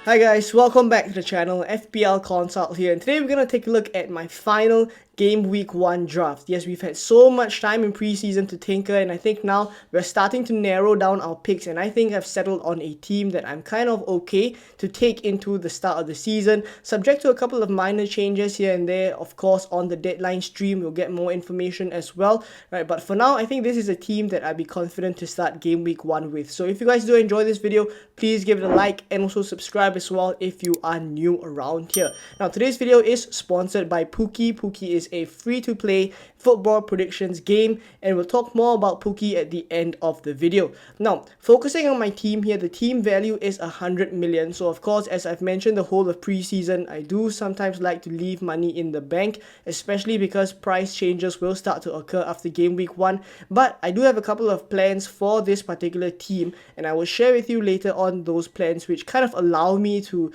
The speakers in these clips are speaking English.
Hi guys, welcome back to the channel, FPL Consult here, and today we're going to take a look at my final Game Week 1 draft. Yes, we've had so much time in preseason to tinker, and I think now we're starting to narrow down our picks, and I think I've settled on a team that I'm kind of okay to take into the start of the season, subject to a couple of minor changes here and there. Of course, on the deadline stream, we'll get more information as well, right? But for now, I think this is a team that I'd be confident to start Game Week 1 with. So if you guys do enjoy this video, please give it a like and also subscribe as well if you are new around here. Now, today's video is sponsored by Pooky. Pooky is a free-to-play football predictions game, and we'll talk more about Pooky at the end of the video. Now, focusing on my team here, the team value is 100 million. So of course, as I've mentioned the whole of preseason, I do sometimes like to leave money in the bank, especially because price changes will start to occur after game week 1. But I do have a couple of plans for this particular team, and I will share with you later on those plans, which kind of allow me to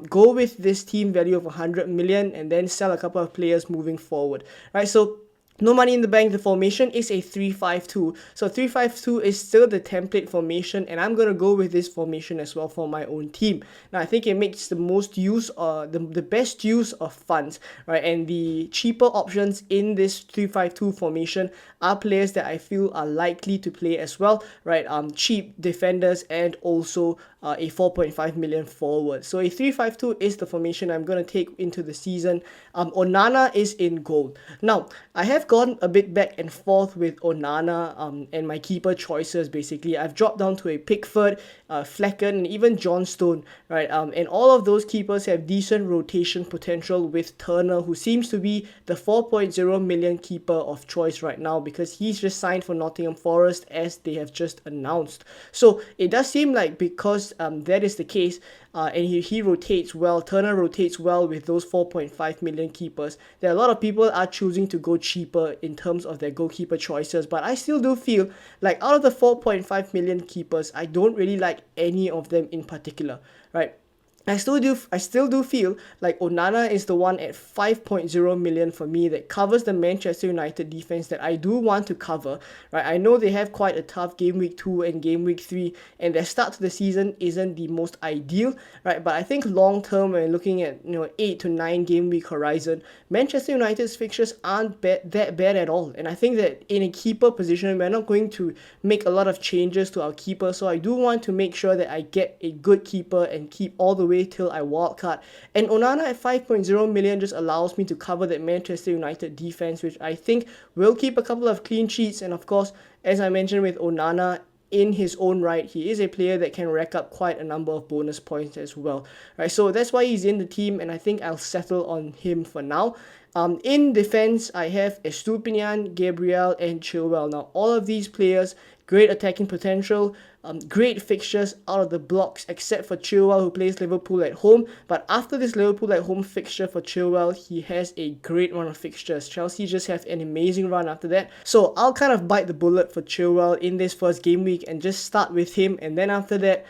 go with this team value of 100 million and then sell a couple of players moving forward, right? So no money in the bank, the formation is a 3-5-2. So 3-5-2 is still the template formation, and I'm going to go with this formation as well for my own team. Now, I think it makes the most use, the best use of funds, right? And the cheaper options in this 3-5-2 formation are players that I feel are likely to play as well, right? Cheap defenders and also a 4.5 million forward. So a 3-5-2 is the formation I'm going to take into the season. Onana is in goal. Now, I have gone a bit back and forth with Onana and my keeper choices. Basically, I've dropped down to a Pickford, Flecken, and even John Stone, right? And all of those keepers have decent rotation potential, with Turner, who seems to be the 4.0 million keeper of choice right now because he's just signed for Nottingham Forest, as they have just announced. So it does seem like, because that is the case, and he rotates well, Turner rotates well with those 4.5 million keepers, that a lot of people are choosing to go cheaper in terms of their goalkeeper choices. But I still do feel like out of the 4.5 million keepers, I don't really like any of them in particular, right? I still do feel like Onana is the one at 5.0 million for me that covers the Manchester United defense that I do want to cover, right? I know they have quite a tough game week 2 and game week 3, and their start to the season isn't the most ideal, right? But I think long term, when looking at 8 to 9 game week horizon, Manchester United's fixtures aren't that bad at all. And I think that in a keeper position, we're not going to make a lot of changes to our keeper, so I do want to make sure that I get a good keeper and keep all the way till I wildcard. And Onana at 5.0 million just allows me to cover that Manchester United defense, which I think will keep a couple of clean sheets. And of course, as I mentioned with Onana, in his own right, he is a player that can rack up quite a number of bonus points as well, right? So that's why he's in the team, and I think I'll settle on him for now. In defense, I have Estupiñán, Gabriel, and Chilwell. Now, all of these players, great attacking potential, great fixtures out of the blocks, except for Chilwell, who plays Liverpool at home. But after this Liverpool at home fixture for Chilwell, he has a great run of fixtures. Chelsea just have an amazing run after that. So I'll kind of bite the bullet for Chilwell in this first game week and just start with him. And then after that,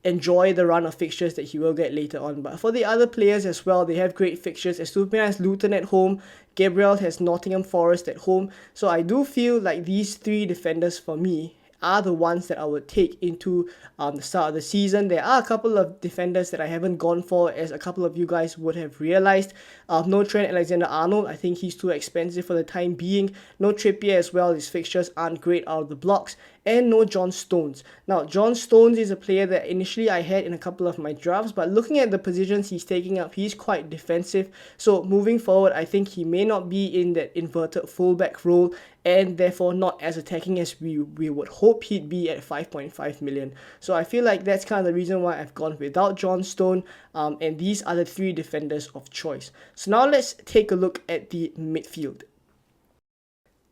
enjoy the run of fixtures that he will get later on. But for the other players as well, they have great fixtures. Estupiñán has Luton at home, Gabriel has Nottingham Forest at home. So I do feel like these three defenders for me are the ones that I would take into the start of the season. There are a couple of defenders that I haven't gone for, as a couple of you guys would have realized. No Trent Alexander-Arnold, I think he's too expensive for the time being. No Trippier as well, his fixtures aren't great out of the blocks. And no John Stones. Now, John Stones is a player that initially I had in a couple of my drafts, but looking at the positions he's taking up, he's quite defensive. So moving forward, I think he may not be in that inverted fullback role, and therefore not as attacking as we would hope he'd be at 5.5 million. So I feel like that's kind of the reason why I've gone without John Stone, and these are the three defenders of choice. So now let's take a look at the midfield.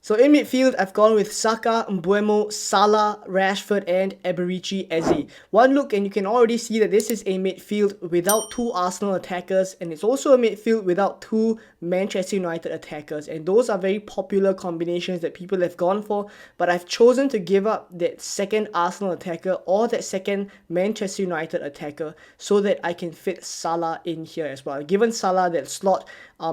So in midfield, I've gone with Saka, Mbeumo, Salah, Rashford, and Eberechi Eze. One look and you can already see that this is a midfield without two Arsenal attackers, and it's also a midfield without two Manchester United attackers. And those are very popular combinations that people have gone for, but I've chosen to give up that second Arsenal attacker or that second Manchester United attacker so that I can fit Salah in here as well. I've given Salah that slot.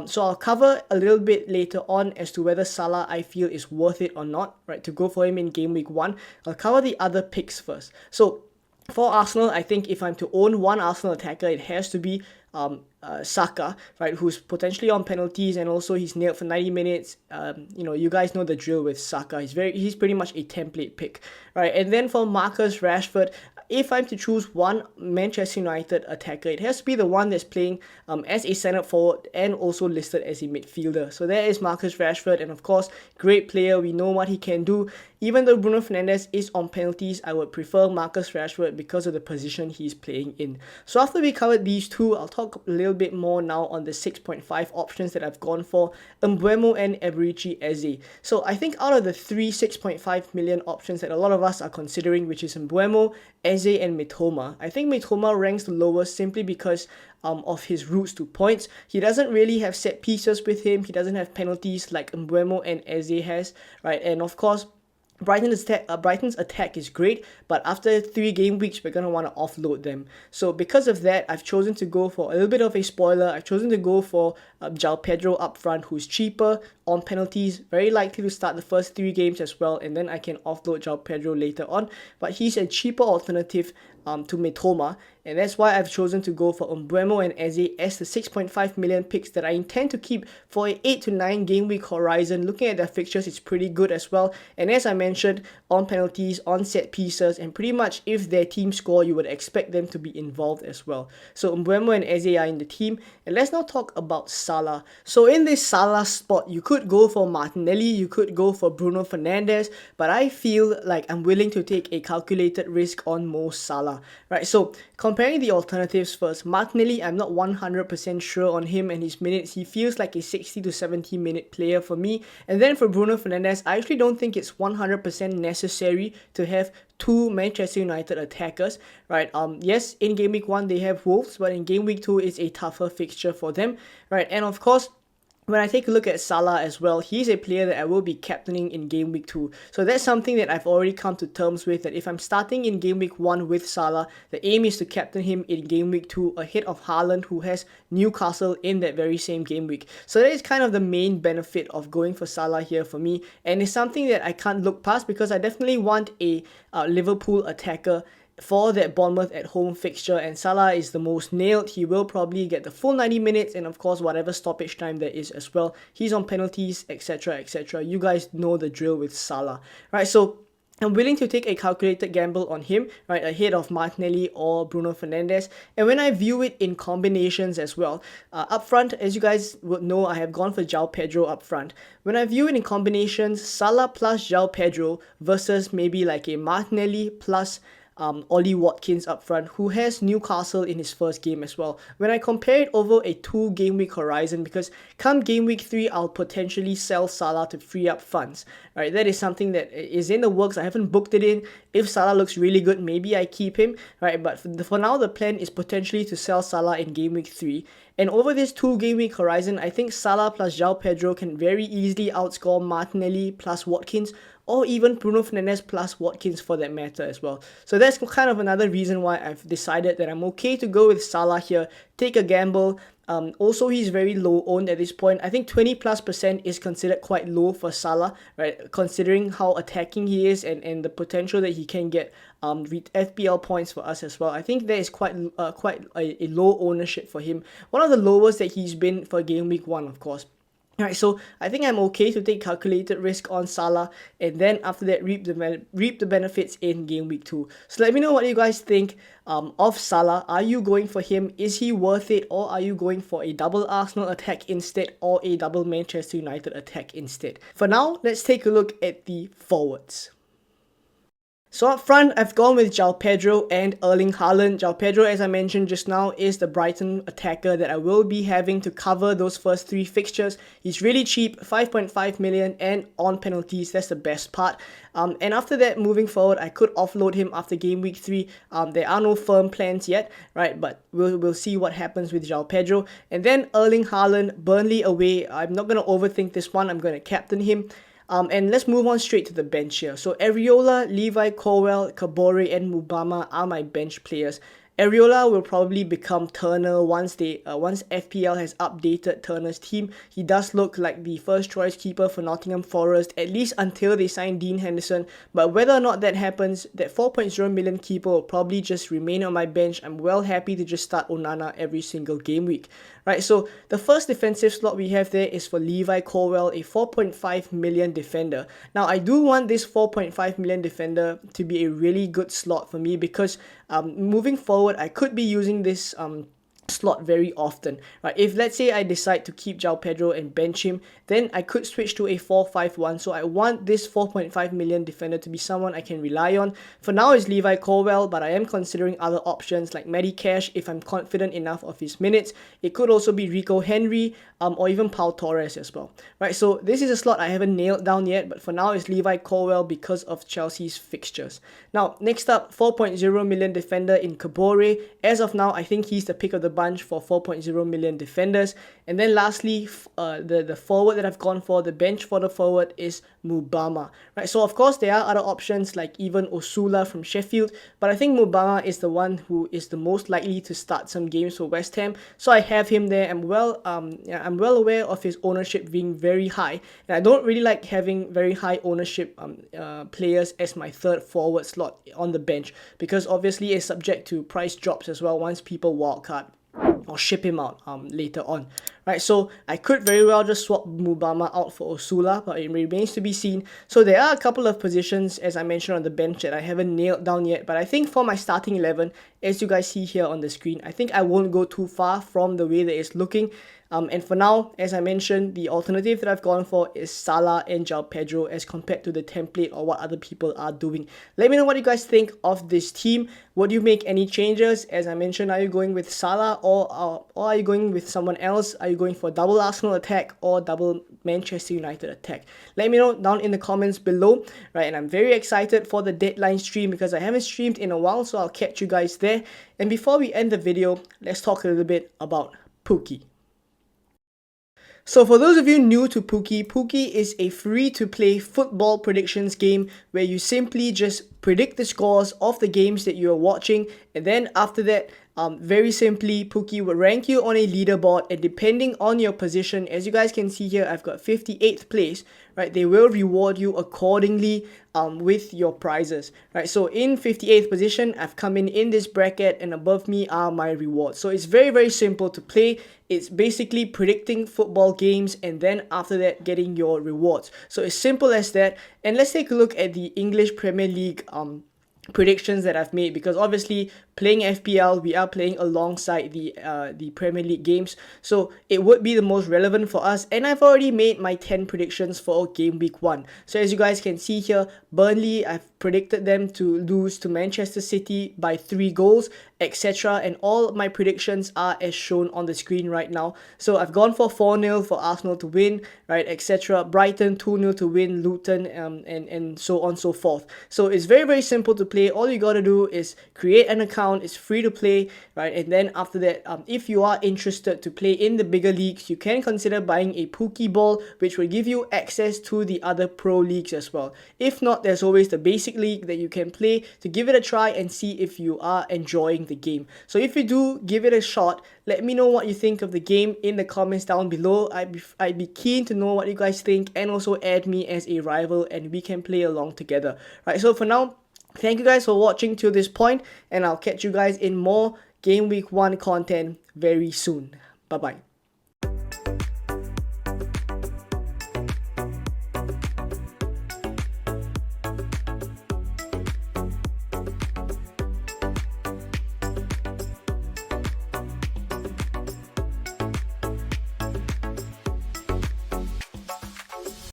So I'll cover a little bit later on as to whether Salah I feel is worth it or not, right, to go for him in game week 1. I'll cover the other picks first. So For Arsenal, I think if I'm to own one Arsenal attacker, it has to be Saka, right, who's potentially on penalties, and also he's nailed for 90 minutes. You guys know the drill with Saka. He's pretty much a template pick, right? And then for Marcus Rashford, if I'm to choose one Manchester United attacker, it has to be the one that's playing as a centre forward and also listed as a midfielder. So there is Marcus Rashford, and of course, great player. We know what he can do. Even though Bruno Fernandes is on penalties, I would prefer Marcus Rashford because of the position he's playing in. So after we covered these two, I'll talk a little bit more now on the 6.5 options that I've gone for, Mbeumo and Eberechi Eze. So I think out of the three 6.5 million options that a lot of us are considering, which is Mbeumo, Eze and Mitoma, I think Mitoma ranks the lowest simply because of his routes to points. He doesn't really have set pieces with him. He doesn't have penalties like Mbeumo and Eze has, right? And of course, Brighton's attack is great, but after 3 game weeks, we're going to want to offload them. So because of that, I've chosen to go for a little bit of a spoiler. I've chosen to go for João Pedro up front, who's cheaper on penalties, very likely to start the first 3 games as well, and then I can offload João Pedro later on. But he's a cheaper alternative to Mitoma, and that's why I've chosen to go for Mbeumo and Eze as the 6.5 million picks that I intend to keep for a 8 to 9 game week horizon. Looking at their fixtures, it's pretty good as well, and as I mentioned, on penalties, on set pieces, and pretty much if their team score, you would expect them to be involved as well. So Mbeumo and Eze are in the team, and let's now talk about Salah. So in this Salah spot, you could go for Martinelli, you could go for Bruno Fernandes, but I feel like I'm willing to take a calculated risk on Mo Salah, right? So comparing the alternatives first, Martinelli, I'm not 100% sure on him and his minutes. He feels like a 60 to 70 minute player for me. And then for Bruno Fernandes, I actually don't think it's 100% necessary to have 2 Manchester United attackers, right? Yes, in game week 1 they have Wolves, but in game week 2 it's a tougher fixture for them, right? And of course, when I take a look at Salah as well, he's a player that I will be captaining in game week 2. So that's something that I've already come to terms with, that if I'm starting in game week 1 with Salah, the aim is to captain him in game week 2 ahead of Haaland, who has Newcastle in that very same game week. So that is kind of the main benefit of going for Salah here for me, and it's something that I can't look past because I definitely want a Liverpool attacker for that Bournemouth at home fixture, and Salah is the most nailed. He will probably get the full 90 minutes and of course whatever stoppage time there is as well. He's on penalties, etc, etc. You guys know the drill with Salah, right? So I'm willing to take a calculated gamble on him, right, ahead of Martinelli or Bruno Fernandes. And when I view it in combinations as well, up front, as you guys would know, I have gone for João Pedro up front. When I view it in combinations, Salah plus João Pedro versus maybe like a Martinelli plus Ollie Watkins up front, who has Newcastle in his first game as well. When I compare it over a 2 game week horizon, because come game week 3, I'll potentially sell Salah to free up funds. Right, that is something that is in the works. I haven't booked it in. If Salah looks really good, maybe I keep him. Right, but for now, the plan is potentially to sell Salah in game week 3. And over this 2 game week horizon, I think Salah plus João Pedro can very easily outscore Martinelli plus Watkins, or even Bruno Fernandes plus Watkins for that matter as well. So that's kind of another reason why I've decided that I'm okay to go with Salah here, take a gamble. Also, he's very low owned at this point. I think 20+% is considered quite low for Salah, right? Considering how attacking he is and the potential that he can get with FPL points for us as well. I think that is quite a low ownership for him. One of the lowest that he's been for game week 1, of course. Alright, so I think I'm okay to take calculated risk on Salah, and then after that reap the benefits in game week 2. So let me know what you guys think of Salah. Are you going for him? Is he worth it? Or are you going for a double Arsenal attack instead, or a double Manchester United attack instead? For now, let's take a look at the forwards. So up front, I've gone with João Pedro and Erling Haaland. João Pedro, as I mentioned just now, is the Brighton attacker that I will be having to cover those first 3 fixtures. He's really cheap, 5.5 million, and on penalties. That's the best part. And after that, moving forward, I could offload him after game week 3. There are no firm plans yet, right? But we'll see what happens with João Pedro. And then Erling Haaland, Burnley away. I'm not going to overthink this one. I'm going to captain him. And let's move on straight to the bench here. So Areola, Levi Colwill, Kabore, and Mubama are my bench players. Areola will probably become Turner once FPL has updated Turner's team. He does look like the first choice keeper for Nottingham Forest, at least until they sign Dean Henderson. But whether or not that happens, that 4.0 million keeper will probably just remain on my bench. I'm well happy to just start Onana every single game week. Right, so the first defensive slot we have there is for Levi Colwill, a 4.5 million defender. Now, I do want this 4.5 million defender to be a really good slot for me because moving forward, I could be using this slot very often, right? If let's say I decide to keep João Pedro and bench him, then I could switch to a 4-5-1. So I want this 4.5 million defender to be someone I can rely on. For now, it's Levi Colwill, but I am considering other options like Matty Cash if I'm confident enough of his minutes. It could also be Rico Henry, or even Pau Torres as well, right? So this is a slot I haven't nailed down yet, but for now it's Levi Colwill because of Chelsea's fixtures. Now, next up, 4.0 million defender in Kabore. As of now, I think he's the pick of the bunch for 4.0 million defenders. And then lastly, the forward that I've gone for, the bench for the forward is Mubama, right? So of course there are other options like even Osula from Sheffield, but I think Mubama is the one who is the most likely to start some games for West Ham. So I have him there. I'm well aware of his ownership being very high, and I don't really like having very high ownership players as my third forward slot on the bench because obviously it's subject to price drops as well once people wildcard or ship him out later on, right? So I could very well just swap Mubama out for Osula, but it remains to be seen. So there are a couple of positions, as I mentioned, on the bench that I haven't nailed down yet, but I think for my starting 11, as you guys see here on the screen, I think I won't go too far from the way that it's looking. And for now, as I mentioned, the alternative that I've gone for is Salah and João Pedro as compared to the template or what other people are doing. Let me know what you guys think of this team. Would you make any changes? As I mentioned, are you going with Salah or are you going with someone else? Are you going for double Arsenal attack or double Manchester United attack? Let me know down in the comments below, right? And I'm very excited for the deadline stream because I haven't streamed in a while, so I'll catch you guys there. And before we end the video, let's talk a little bit about Pooky. So for those of you new to Pooky, Pooky is a free-to-play football predictions game where you simply just predict the scores of the games that you are watching, and then after that, very simply, Pooky will rank you on a leaderboard, and depending on your position, as you guys can see here, I've got 58th place, right? They will reward you accordingly with your prizes, right? So in 58th position, I've come in this bracket, and above me are my rewards. So it's very, very simple to play. It's basically predicting football games and then after that getting your rewards. So it's simple as that. And let's take a look at the English Premier League predictions that I've made, because obviously playing FPL, we are playing alongside the Premier League games, so it would be the most relevant for us. And I've already made my 10 predictions for game week 1. So as you guys can see here, Burnley, I've predicted them to lose to Manchester City by 3 goals, etc. And all my predictions are as shown on the screen right now. So I've gone for 4-0 for Arsenal to win, right, etc. Brighton 2-0 to win Luton, and so on and so forth. So it's very, very simple to play. All you gotta do is create an account. It's free to play, right? And then after that, if you are interested to play in the bigger leagues, you can consider buying a Pooky ball, which will give you access to the other pro leagues as well. If not, there's always the basic league that you can play to give it a try and see if you are enjoying the game. So if you do, give it a shot. Let me know what you think of the game in the comments down below. I'd be keen to know what you guys think, and also add me as a rival and we can play along together, right? So for now, thank you guys for watching to this point, and I'll catch you guys in more game week 1 content very soon. Bye bye.